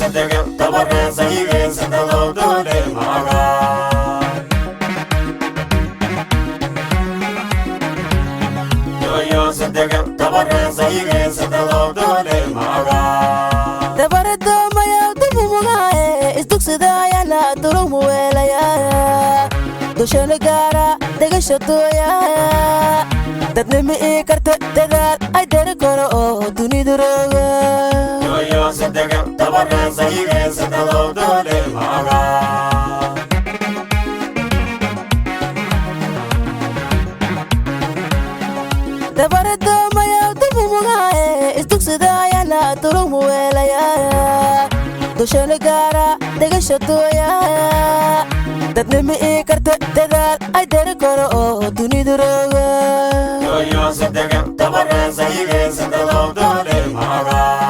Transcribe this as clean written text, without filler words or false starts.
Sidege, Dabare, Sahigese, Dedow, Dooley, Agaa. Dooyo, Sidege, Dabare, Sahigese, Dedow, Dooley, Agaa. Dabare doomaya dumugae isdugsadayana durumu welaya doshana gaara degasho dooya dadnimi karta dadaal ay dari karo oo dunidu roga Dooyo, Sidege, Dabare, Sahigese, Dedow, Dooley, Agaa. Dabare doomaya dumugae isdugsadayana durumu welaya doshana gaara degasho dooya dadnimi karta dadaal ay dari karo oo dunidu roga Dooyo, Sidege, Dabare, Sahigese, Dedow, Dooley, Agaa.